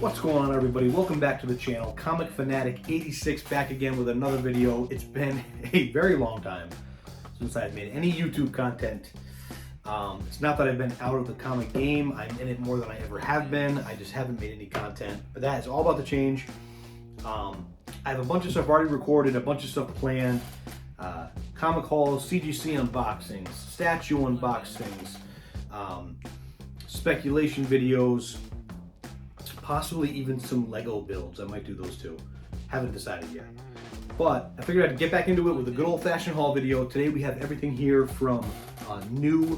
What's going on, everybody? Welcome back to the channel. Comic Fanatic 86 back again with another video. It's been a very long time since I've made any YouTube content. It's not that I've been out of the comic game. I'm in it more than I ever have been. I just haven't made any content, but that is all about to change. I have a bunch of stuff already recorded, a bunch of stuff planned. Comic hauls, CGC unboxings, statue unboxings, speculation videos, possibly even some Lego builds. I might do those too. Haven't decided yet. But I figured I'd get back into it with a good old-fashioned haul video. Today we have everything here from new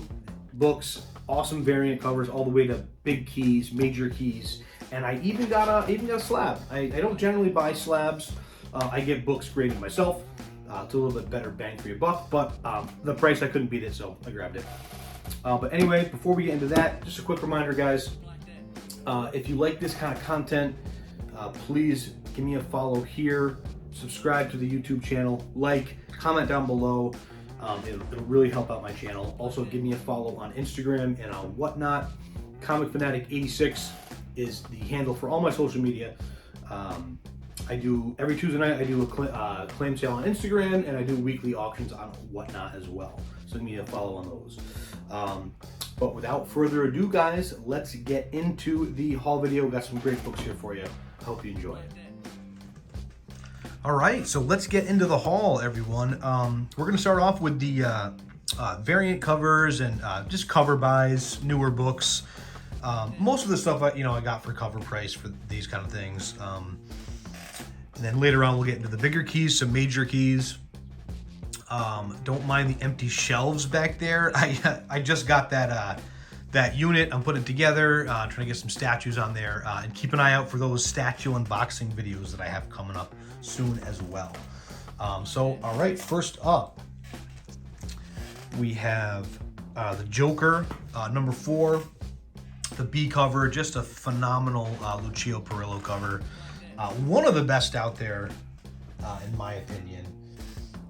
books, awesome variant covers, all the way to big keys, major keys, and I even got a slab. I don't generally buy slabs. I get books graded myself. It's a little bit better bang for your buck, but the price, I couldn't beat it, so I grabbed it. But anyway, before we get into that, just a quick reminder, guys. If you like this kind of content, please give me a follow here, subscribe to the YouTube channel, like, comment down below. It'll really help out my channel. Also, give me a follow on Instagram and on whatnot. Comic Fanatic 86 is the handle for all my social media. I do every Tuesday night. I do a claim sale on Instagram, and I do weekly auctions on whatnot as well. So give me a follow on those. But without further ado, guys, let's get into the haul video. We've got some great books here for you. I hope you enjoy it. All right, so let's get into the haul, everyone. We're going to start off with the variant covers and just cover buys, newer books. Most of the stuff I got for cover price for these kind of things. And then later on, we'll get into the bigger keys, some major keys. Don't mind the empty shelves back there. I just got that unit. I'm putting it together, trying to get some statues on there, and keep an eye out for those statue unboxing videos that I have coming up soon as well. So, all right, first up, we have the Joker, number 4, the B cover, just a phenomenal Lucio Perillo cover. One of the best out there, in my opinion.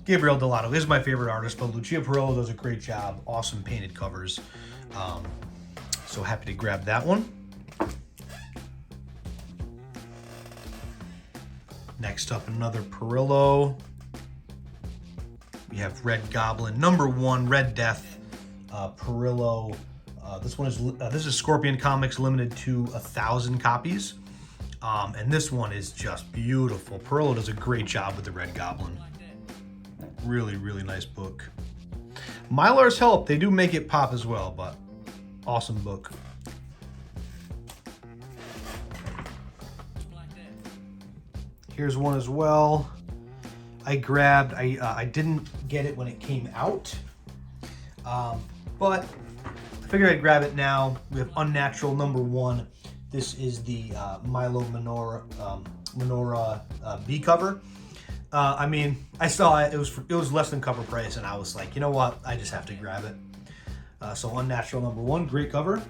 Gabriel Delato is my favorite artist, but Lucio Perillo does a great job. Awesome painted covers. So happy to grab that one. Next up, another Perillo. We have Red Goblin, number 1, Red Death, Perillo. This is Scorpion Comics, limited to 1,000 copies. And this one is just beautiful. Perillo does a great job with the Red Goblin. Really, really nice book. Mylar's help, they do make it pop as well, but awesome book. Here's one as well. I grabbed, I didn't get it when it came out, but I figured I'd grab it now. We have Unnatural number 1. This is the Milo Menorah B cover. I mean, I saw it. It was less than cover price, and I was like, you know what? I just have to grab it. So Unnatural number 1, great cover.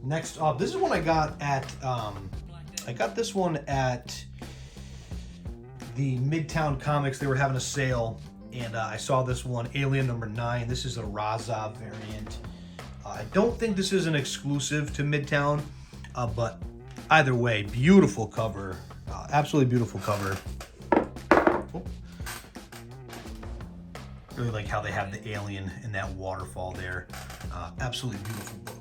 Next up, this is one I got at. I got this one at the Midtown Comics. They were having a sale, and I saw this one, Alien number 9. This is a Raza variant. I don't think this is an exclusive to Midtown, but either way, beautiful cover. Absolutely beautiful cover. Oh. Really like how they have the alien in that waterfall there. Absolutely beautiful book.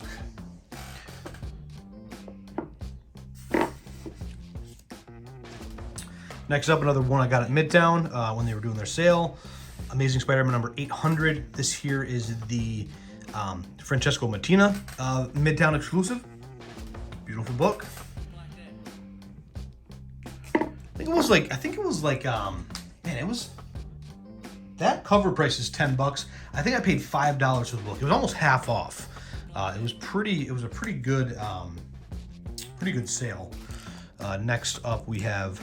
Next up, another one I got at Midtown when they were doing their sale. Amazing Spider-Man number 800. This here is the Francesco Mattina Midtown exclusive. Beautiful book. I think it was like, man, it was, that cover price is $10. I think I paid $5 for the book. It was almost half off. It was a pretty good sale. Next up, we have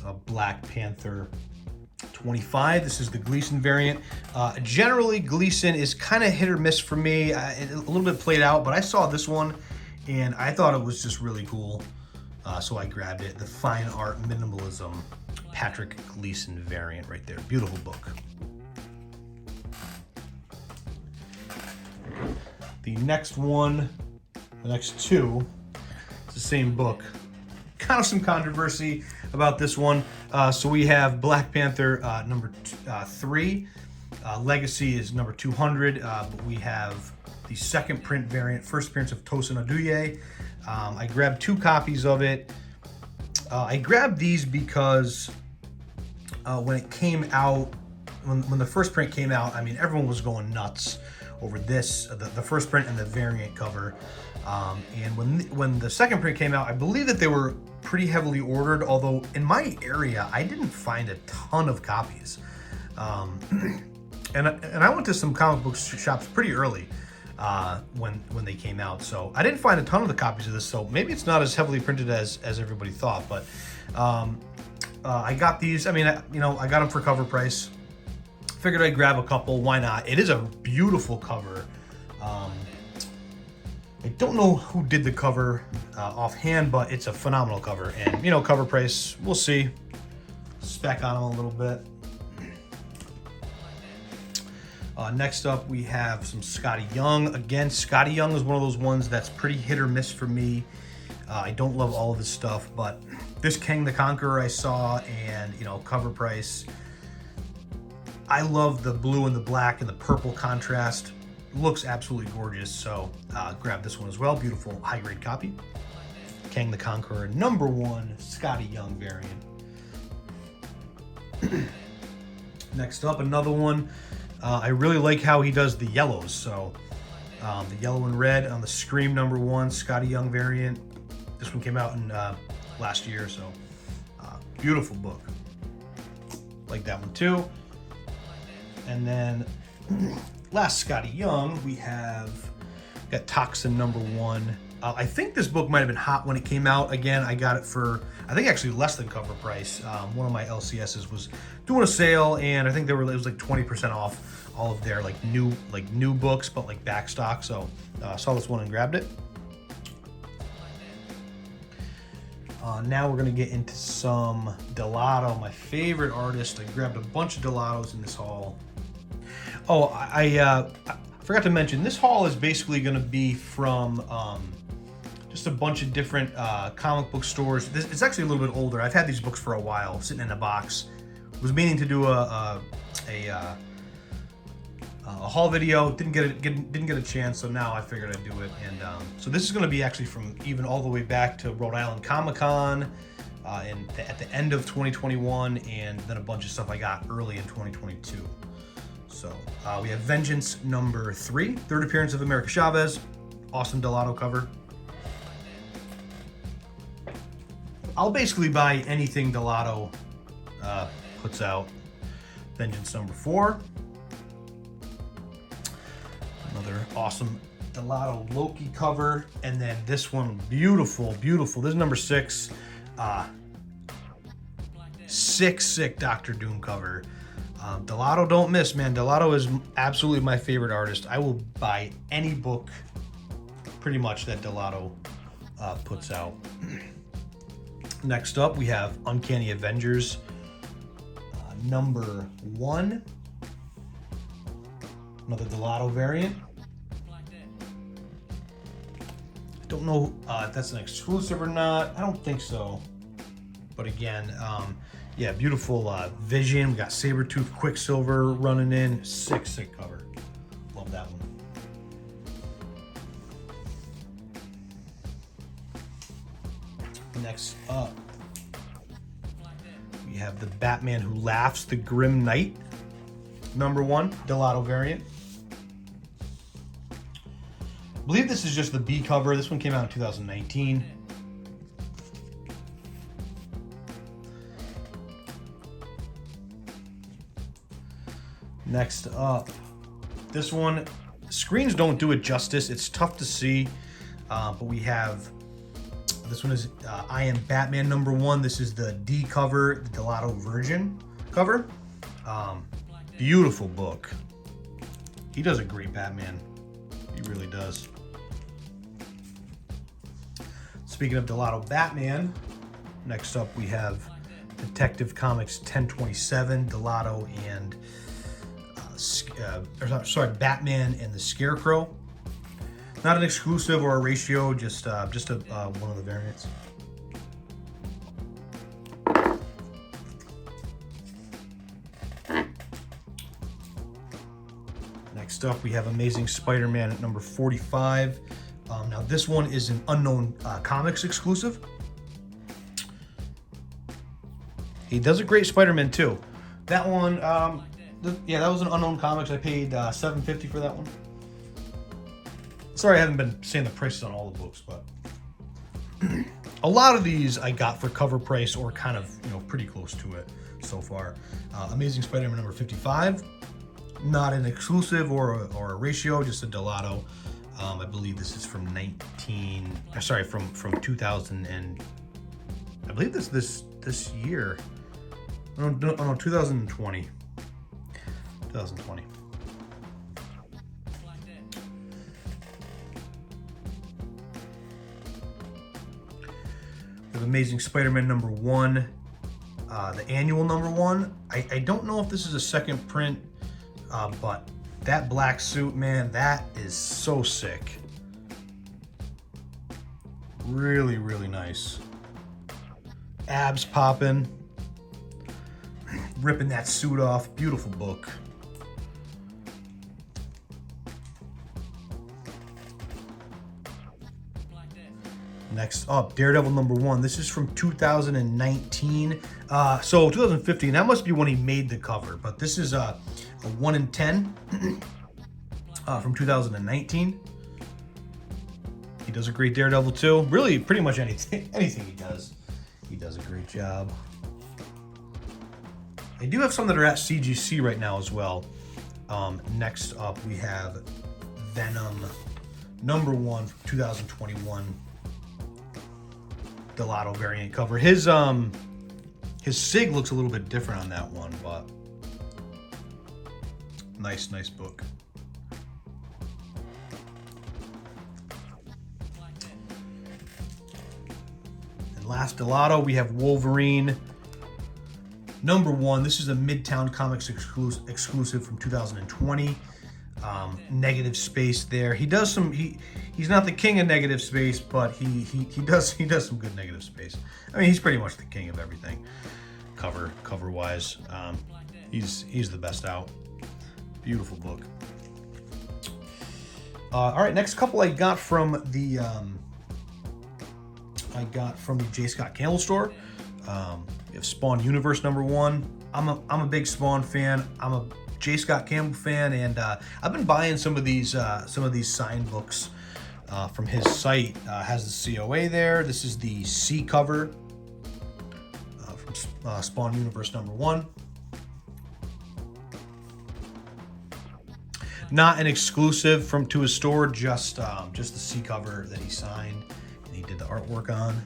a Black Panther 25. This is the Gleason variant. Generally, Gleason is kind of hit or miss for me. A little bit played out, but I saw this one, and I thought it was just really cool. So I grabbed it. The Fine Art Minimalism Patrick Gleason variant right there. Beautiful book. The next one, the next two, it's the same book. Kind of some controversy about this one. So we have Black Panther number 3. Legacy is number 200, but we have the second print variant, first appearance of Tosin Aduye. I grabbed 2 copies of it. I grabbed these because when it came out, when the first print came out, I mean, everyone was going nuts over this, the first print and the variant cover. And when the second print came out, I believe that they were pretty heavily ordered, although in my area, I didn't find a ton of copies. And I went to some comic book shops pretty early when they came out, so I didn't find a ton of the copies of this, so maybe it's not as heavily printed as everybody thought, but I got these. I mean, I got them for cover price. Figured I'd grab a couple, why not? It is a beautiful cover. I don't know who did the cover offhand, but it's a phenomenal cover, and cover price, we'll see. Spec on them a little bit. Next up, we have some Scotty Young. Again, Scotty Young is one of those ones that's pretty hit or miss for me. I don't love all of his stuff, but this Kang the Conqueror I saw, and cover price. I love the blue and the black and the purple contrast. Looks absolutely gorgeous, so grab this one as well. Beautiful high-grade copy. Kang the Conqueror number 1 Scotty Young variant. Next up, another one. I really like how he does the yellows. So the yellow and red on the Scream number 1 Scotty Young variant. This one came out in last year, so beautiful book. Like that one too. And then last Scotty Young, we got Toxin number 1. I think this book might have been hot when it came out. Again, I got it for, I think actually less than cover price. One of my LCSs was doing a sale, and I think it was like 20% off all of their new books, but like back stock. So I saw this one and grabbed it. Now we're gonna get into some Delato, my favorite artist. I grabbed a bunch of Delatos in this haul. Oh, I forgot to mention, this haul is basically gonna be from just a bunch of different comic book stores. It's actually a little bit older. I've had these books for a while, sitting in a box. Was meaning to do a haul video, didn't get a chance, so now I figured I'd do it. And so this is going to be actually from even all the way back to Rhode Island Comic-Con at the end of 2021, and then a bunch of stuff I got early in 2022. So we have Vengeance number 3, third appearance of America Chavez. Awesome Delato cover. I'll basically buy anything Delato puts out. Vengeance number 4. Another awesome Delato Loki cover. And then this one, beautiful. This is number 6. Sick Doctor Doom cover. Delato don't miss, man. Delato is absolutely my favorite artist. I will buy any book pretty much that Delato puts out. Next up, we have Uncanny Avengers number 1. Another Delato variant. I don't know if that's an exclusive or not. I don't think so. But again, yeah, beautiful Vision. We got Sabretooth, Quicksilver running in. Sick cover. Love that one. Next up, we have the Batman Who Laughs, the Grim Knight, number 1, Delato variant. I believe this is just the B cover. This one came out in 2019. Next up, this one, screens don't do it justice. It's tough to see, but we have, this one is I Am Batman number 1. This is the D cover, the Delato Virgin cover. Beautiful book. He does a great Batman. He really does. Speaking of Delato Batman, next up we have Detective Comics 1027, Delato and Batman and the Scarecrow. Not an exclusive or a ratio, just one of the variants. Next up, we have Amazing Spider-Man at number 45. Now this one is an Unknown Comics exclusive. He does a great Spider-Man too. That one, yeah, that was an Unknown Comics. I paid $7.50 for that one. Sorry, I haven't been saying the prices on all the books, but a lot of these I got for cover price or kind of, pretty close to it so far. Amazing Spider-Man number 55. Not an exclusive or a ratio, just a Delato. I believe this is from 2000 and I believe this year. No, 2020. 2020. We have Amazing Spider-Man number 1, the annual number 1. I don't know if this is a second print, but that black suit, man, that is so sick. Really, really nice. Abs popping. Ripping that suit off. Beautiful book. Next up, Daredevil number 1. This is from 2019. So 2015, that must be when he made the cover, but this is a 1 in 10 from 2019. He does a great Daredevil too. Really, pretty much anything he does a great job. I do have some that are at CGC right now as well. Next up, we have Venom number 1 from 2021. Delato variant cover. His sig looks a little bit different on that one, but nice book. And last Delato, we have Wolverine number 1. This is a Midtown Comics exclusive from 2020. Negative space there. He does some. He's not the king of negative space, but he does some good negative space. I mean, he's pretty much the king of everything, cover wise. He's the best out. Beautiful book. All right, next couple I got from the J. Scott Campbell store. We have Spawn Universe number 1. I'm a big Spawn fan. I'm a J. Scott Campbell fan, and I've been buying some of these signed books from his site. Has the COA there. This is the C cover from Spawn Universe number 1. Not an exclusive to his store, just the C cover that he signed and he did the artwork on.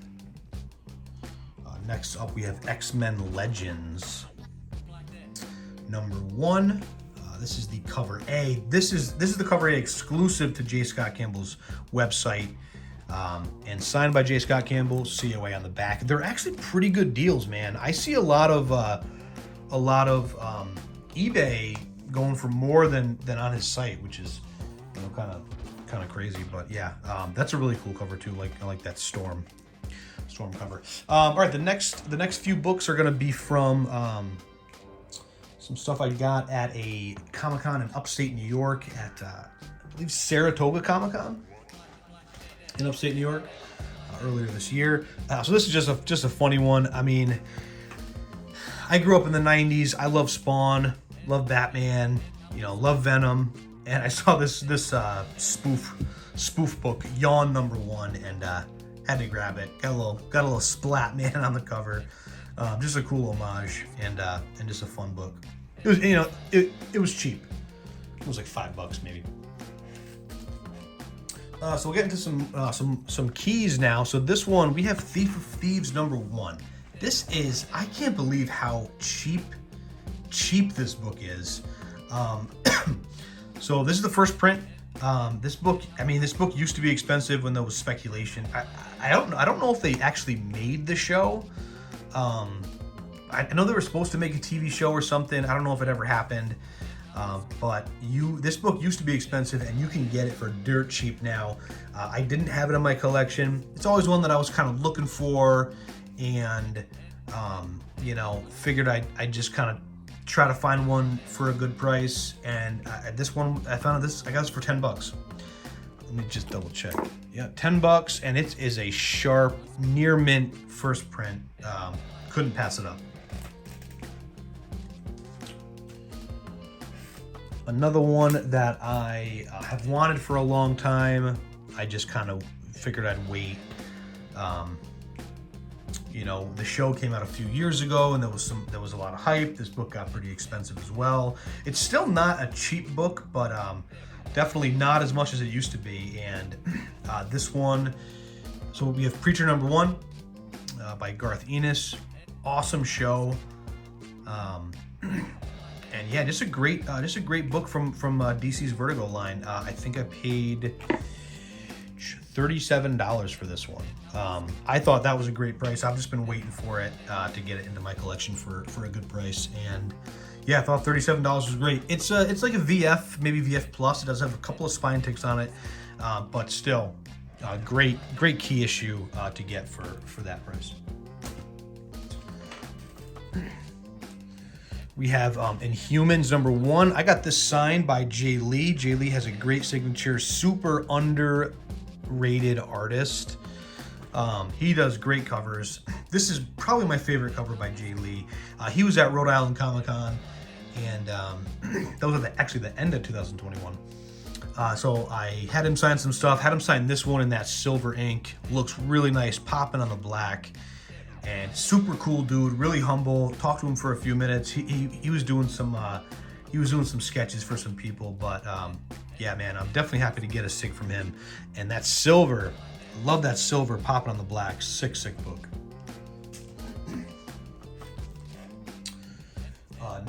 Next up, we have X-Men Legends number 1. This is the cover A. This is the cover A exclusive to J. Scott Campbell's website, and signed by J. Scott Campbell. COA on the back. They're actually pretty good deals, man. I see a lot of eBay going for more than on his site, which is kind of crazy. But yeah, that's a really cool cover too. I like that storm cover. All right, the next few books are going to be from some stuff I got at a Comic-Con in upstate New York at I believe Saratoga Comic-Con in upstate New York earlier this year. So this is just a funny one. I mean, I grew up in the 90s. I love Spawn, love Batman, love Venom, and I saw this spoof book, Yawn number 1, and had to grab it. Got a little splat man on the cover. Just a cool homage and just a fun book. It was it was cheap. It was like $5 maybe. So we'll get into some keys now. So this one, we have Thief of Thieves number 1. This is, I can't believe how cheap this book is. So this is the first print. This book used to be expensive when there was speculation. I don't know if they actually made the show. I know they were supposed to make a TV show or something. I don't know if it ever happened. But this book used to be expensive, and you can get it for dirt cheap now. I didn't have it in my collection. It's always one that I was kind of looking for, and you know, figured I'd just kind of try to find one for a good price. And this one, I found this. I got this for $10. Let me just double check. Yeah, $10, and it is a sharp, near mint first print. Couldn't pass it up. Another one that I have wanted for a long time. I just kind of figured I'd wait. You know, the show came out a few years ago, and there was a lot of hype. This book got pretty expensive as well. It's still not a cheap book, but definitely not as much as it used to be. And this one, so we have Preacher Number One by Garth Ennis. Awesome show. And yeah, just a great book from DC's Vertigo line. I think I paid $37 for this one. I thought that was a great price. I've just been waiting for it to get it into my collection for a good price. And yeah, I thought $37 was great. It's like a VF, maybe VF Plus. It does have a couple of spine ticks on it, but still, great key issue to get for that price. We have Inhumans number 1. I got this signed by Jay Lee. Jay Lee has a great signature, super underrated artist. He does great covers. This is probably my favorite cover by Jay Lee. He was at Rhode Island Comic Con, and that was at actually the end of 2021. So I had him sign some stuff, had him sign this one in that silver ink. Looks really nice, popping on the black. And super cool dude, really humble. Talked to him for a few minutes. He was doing some sketches for some people, but yeah, man, I'm definitely happy to get a sig from him. And that silver, love that silver popping on the black. Sick book.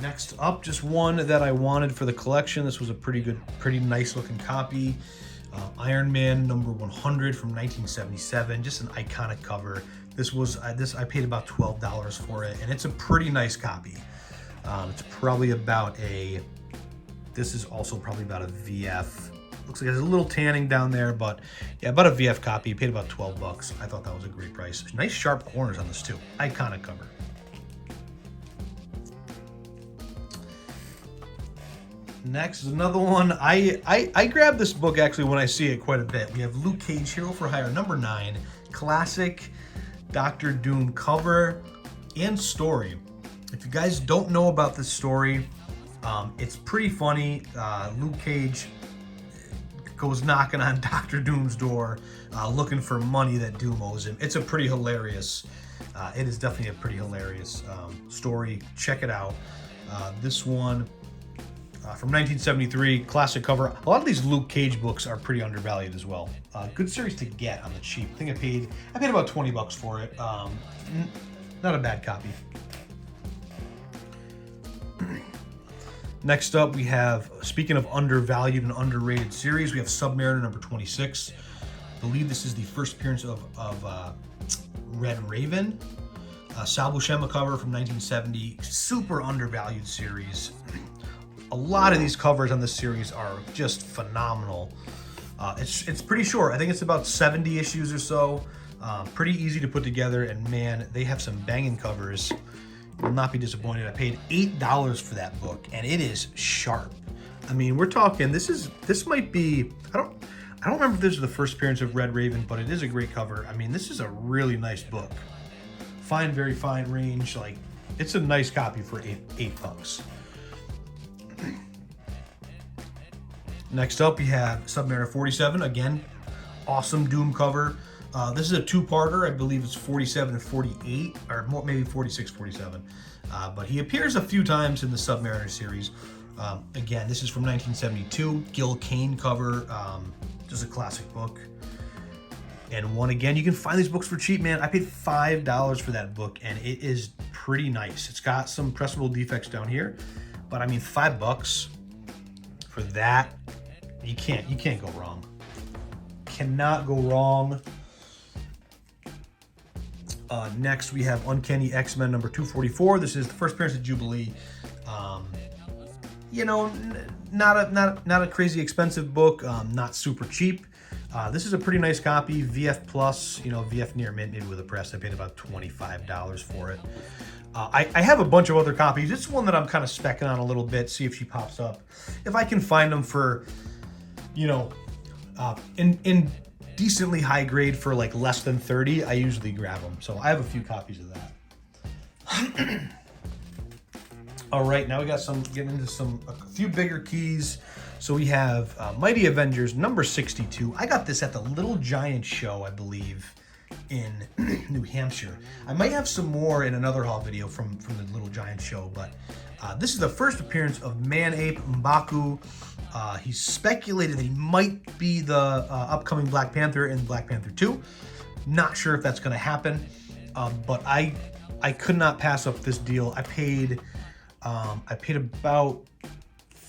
Next up, just one that I wanted for the collection. This was a pretty nice looking copy. Iron Man number 100 from 1977. Just an iconic cover. I paid about $12 for it, and it's a pretty nice copy. It's probably about this is also probably about a VF. Looks like there's a little tanning down there, but yeah, about a VF copy. Paid about $12. I thought that was a great price. Nice sharp corners on this too. Iconic cover. Next is another one. I grab this book actually when I see it quite a bit. We have Luke Cage, Hero for Hire number 9. Classic Doctor Doom cover and story. If you guys don't know about this story, it's pretty funny. Luke Cage goes knocking on Doctor Doom's door, looking for money that Doom owes him. It's a pretty hilarious, it is definitely a pretty hilarious story. Check it out. This one from 1973, classic cover. A lot of these Luke Cage books are pretty undervalued as well. Good series to get on the cheap. I think I paid about $20 for it. Not a bad copy. Next up, we have, speaking of undervalued and underrated series, we have Submariner number 26. I believe this is the first appearance of Red Raven. Sal Buscema cover from 1970. Super undervalued series. A lot of these covers on this series are just phenomenal. It's pretty short. I think it's about 70 issues or so. Pretty easy to put together, and man, they have some banging covers. You will not be disappointed. I paid $8 for that book, and it is sharp. I mean, we're talking. This might be. I don't remember if this is the first appearance of Red Raven, but it is a great cover. I mean, this is a really nice book. Fine, very fine range. Like, it's a nice copy for $8. Next up, we have Submariner 47. Again, awesome Doom cover. This is a two-parter. I believe it's 47 and 48, or more, maybe 46, 47. But he appears a few times in the Submariner series. Again, this is from 1972. Gil Kane cover. Just a classic book. And one again, you can find these books for cheap, man. I paid $5 for that book, and it is pretty nice. It's got some pressable defects down here, but I mean, $5 for that. You can't go wrong. Cannot go wrong. Next, we have Uncanny X-Men number 244. This is the first appearance of Jubilee. you know, not a crazy expensive book, not super cheap. This is a pretty nice copy, VF Plus, you know, VF near mint, maybe with a press. I paid about $25 for it. I have a bunch of other copies. It's one that I'm kind of specking on a little bit, see if she pops up. If I can find them for, you know, in decently high grade for like less than 30, I usually grab them. So I have a few copies of that. All right, now we got getting into a few bigger keys. So we have Mighty Avengers number 62. I got this at the Little Giant show, I believe, in New Hampshire. I might have some more in another haul video from the Little Giant show, but this is the first appearance of Man-Ape M'Baku. He's speculated that he might be the upcoming Black Panther in Black Panther 2. Not sure if that's going to happen, but I could not pass up this deal. I paid about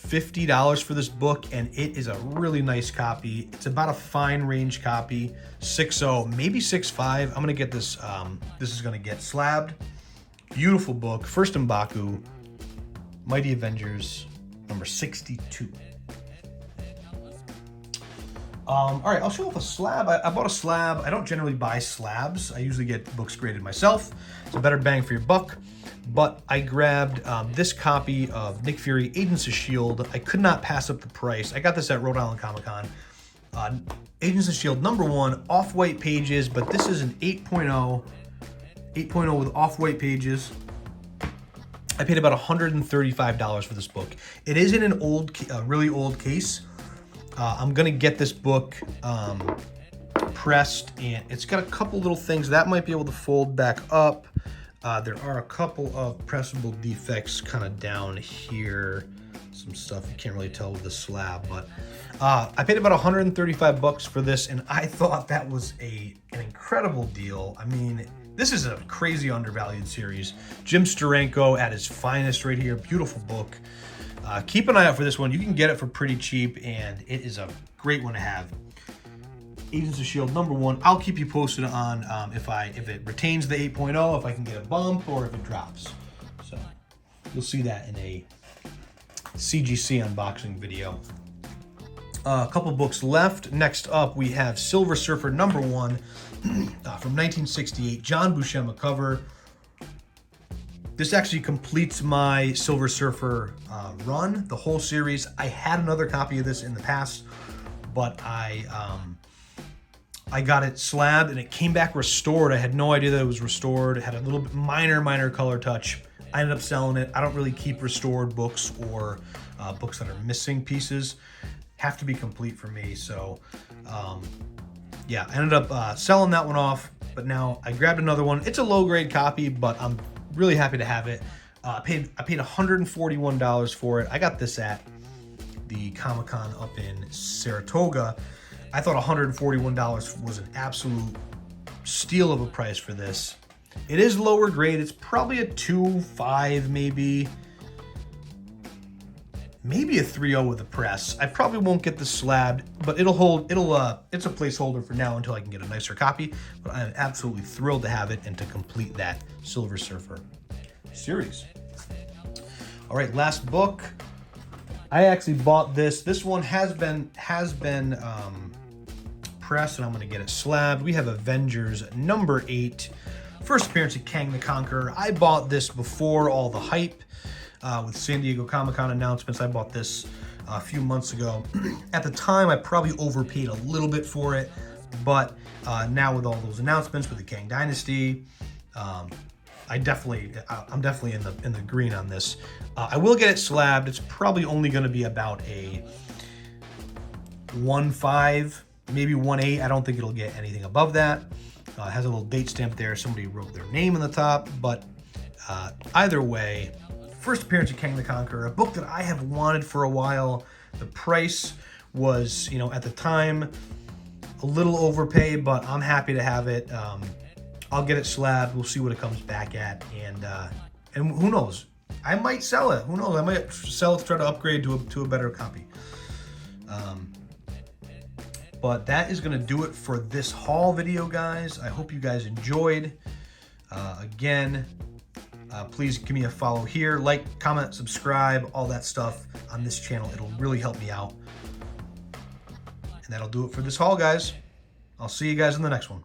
$50 for this book, and it is a really nice copy. It's about a fine range copy, 6.0, maybe 6.5. I'm gonna get this. This is gonna get slabbed. Beautiful book, first M'Baku, Mighty Avengers number 62. All right, I'll show off a slab. I bought a slab. I don't generally buy slabs. I usually get books graded myself. It's a better bang for your buck. But I grabbed this copy of Nick Fury, Agents of S.H.I.E.L.D. I could not pass up the price. I got this at Rhode Island Comic Con. Agents of S.H.I.E.L.D. number 1, off-white pages, but this is an 8.0. 8.0 with off-white pages. I paid about $135 for this book. It is in an really old case. I'm gonna get this book pressed, and it's got a couple little things that might be able to fold back up. There are a couple of pressable defects kind of down here. Some stuff you can't really tell with the slab, but I paid about 135 bucks for this, and I thought that was an incredible deal. I mean, this is a crazy undervalued series. Jim Steranko at his finest right here. Beautiful book. Keep an eye out for this one. You can get it for pretty cheap, and it is a great one to have. Agents of S.H.I.E.L.D. number 1. I'll keep you posted on if it retains the 8.0, if I can get a bump, or if it drops. So you'll see that in a CGC unboxing video. A couple books left. Next up, we have Silver Surfer number 1 from 1968. John Buscema cover. This actually completes my Silver Surfer run, the whole series. I had another copy of this in the past, but I got it slabbed and it came back restored. I had no idea that it was restored. It had a little bit minor color touch. I ended up selling it. I don't really keep restored books or books that are missing pieces. Have to be complete for me. So yeah, I ended up selling that one off, but now I grabbed another one. It's a low grade copy, but I'm really happy to have it. I paid $141 for it. I got this at the Comic-Con up in Saratoga. I thought $141 was an absolute steal of a price for this. It is lower grade. It's probably a 2.5, maybe a 3.0 with a press. I probably won't get the slabbed, but it's a placeholder for now until I can get a nicer copy. But I'm absolutely thrilled to have it and to complete that Silver Surfer series. All right, last book. I actually bought this. This one has been pressed, and I'm going to get it slabbed. We have Avengers number 8, first appearance of Kang the Conqueror. I bought this before all the hype with San Diego Comic-Con announcements. I bought this a few months ago. At the time, I probably overpaid a little bit for it, but now with all those announcements with the Kang Dynasty, I'm definitely in the green on this. I will get it slabbed. It's probably only going to be about a 1.5, maybe 1.8. I don't think it'll get anything above that. It has a little date stamp there. Somebody wrote their name on the top, but either way, first appearance of Kang the Conqueror, a book that I have wanted for a while. The price was, at the time, a little overpaid, but I'm happy to have it. I'll get it slabbed. We'll see what it comes back at, and who knows? I might sell it. Who knows? I might sell it to try to upgrade to a better copy. But that is going to do it for this haul video, guys. I hope you guys enjoyed. Again, Please give me a follow here, like, comment, subscribe, all that stuff on this channel. It'll really help me out. And that'll do it for this haul, guys. I'll see you guys in the next one.